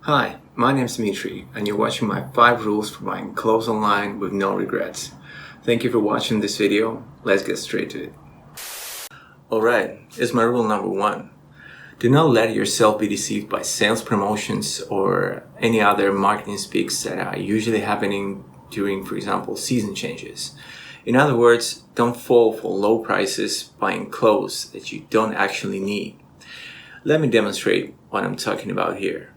Hi, my name is Dmitry, and you're watching my 5 rules for buying clothes online with no regrets. Thank you for watching this video. Let's get straight to it. Alright, here's my rule number 1. Do not let yourself be deceived by sales promotions or any other marketing speaks that are usually happening during, for example, season changes. In other words, don't fall for low prices buying clothes that you don't actually need. Let me demonstrate what I'm talking about here.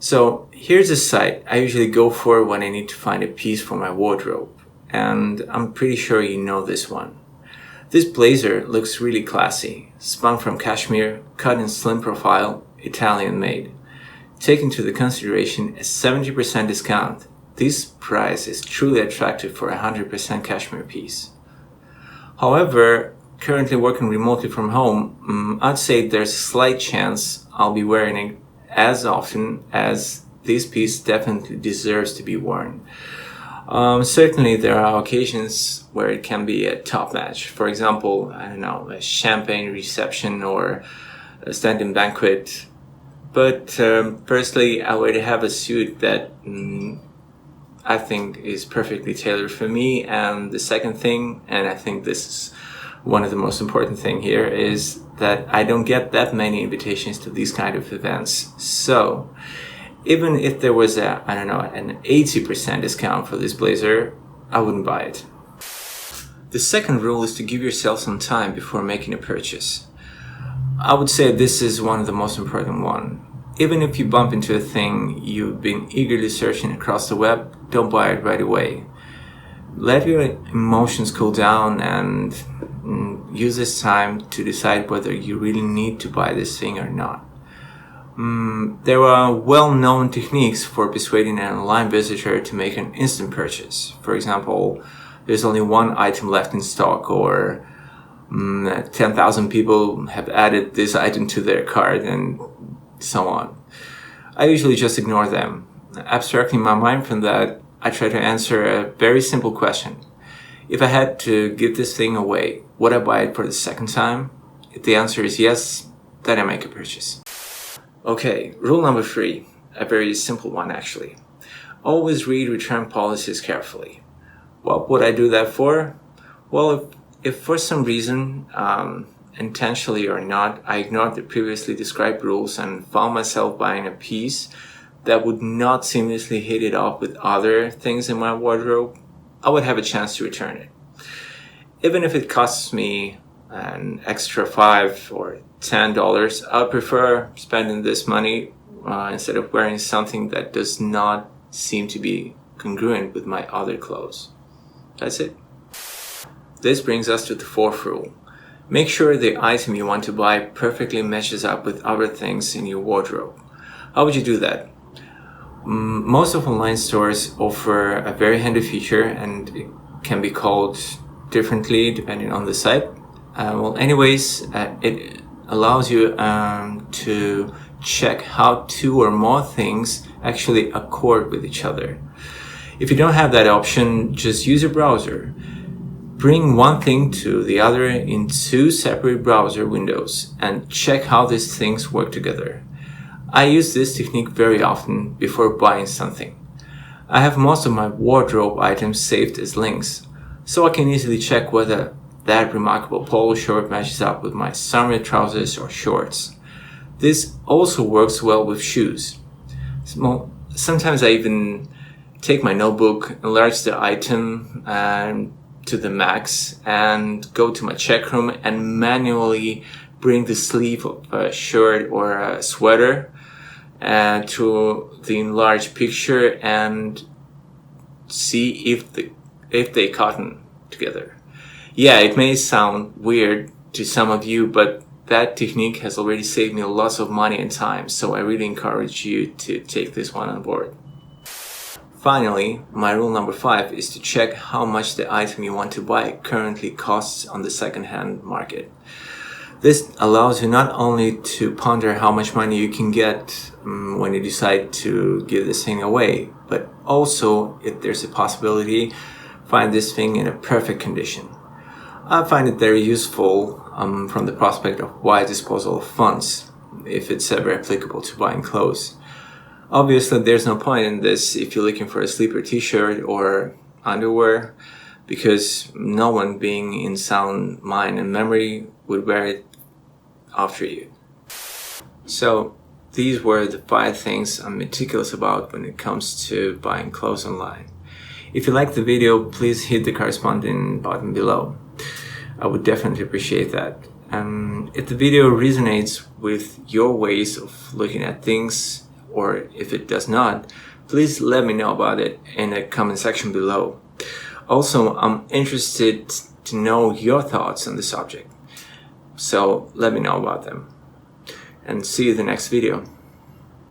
So here's a site I usually go for when I need to find a piece for my wardrobe, and I'm pretty sure you know this one. This blazer looks really classy, spun from cashmere, cut in slim profile, Italian made. Take into the consideration a 70% discount. This price is truly attractive for a 100% cashmere piece. However, currently working remotely from home, I'd say there's a slight chance I'll be wearing it as often as this piece definitely deserves to be worn. Certainly there are occasions where it can be a top match. For example, a champagne reception or a standing banquet. But personally, I would have a suit that I think is perfectly tailored for me. And the second thing, and I think this is one of the most important thing here, is that I don't get that many invitations to these kind of events. So even if there was an 80% discount for this blazer, I wouldn't buy it. The second rule is to give yourself some time before making a purchase. I would say this is one of the most important one. Even if you bump into a thing you've been eagerly searching across the web, don't buy it right away. Let your emotions cool down and use this time to decide whether you really need to buy this thing or not. There are well-known techniques for persuading an online visitor to make an instant purchase. For example, there's only one item left in stock, or 10,000 people have added this item to their cart, and so on. I usually just ignore them. Abstracting my mind from that, I try to answer a very simple question. If I had to give this thing away, would I buy it for the second time? If the answer is yes, then I make a purchase. Okay, rule number 3, a very simple one actually. Always read return policies carefully. What would I do that for? Well, if for some reason, intentionally or not, I ignored the previously described rules and found myself buying a piece that would not seamlessly hit it off with other things in my wardrobe, I would have a chance to return it. Even if it costs me an extra $5 or $10, I would prefer spending this money instead of wearing something that does not seem to be congruent with my other clothes. That's it. This brings us to the 4th rule. Make sure the item you want to buy perfectly matches up with other things in your wardrobe. How would you do that? Most of online stores offer a very handy feature, and it can be called differently depending on the site. It allows you to check how 2 or more things actually accord with each other. If you don't have that option, just use your browser. Bring one thing to the other in 2 separate browser windows and check how these things work together. I use this technique very often before buying something. I have most of my wardrobe items saved as links, so I can easily check whether that remarkable polo shirt matches up with my summer trousers or shorts. This also works well with shoes. Sometimes I even take my notebook, enlarge the item to the max, and go to my check room and manually bring the sleeve of a shirt or a sweater to the enlarged picture and see if they cotton together. Yeah, it may sound weird to some of you, but that technique has already saved me lots of money and time, so I really encourage you to take this one on board. Finally, my rule number 5 is to check how much the item you want to buy currently costs on the second-hand market. This allows you not only to ponder how much money you can get when you decide to give this thing away, but also, if there's a possibility, find this thing in a perfect condition. I find it very useful from the prospect of wise disposal of funds, if it's ever applicable to buying clothes. Obviously, there's no point in this if you're looking for a sleeper t-shirt or underwear, because no one being in sound mind and memory would wear it after you. So these were the 5 things I'm meticulous about when it comes to buying clothes online. If you liked the video, please hit the corresponding button below. I would definitely appreciate that. If the video resonates with your ways of looking at things, or if it does not, please let me know about it in the comment section below. Also, I'm interested to know your thoughts on the subject, so let me know about them. And see you in the next video.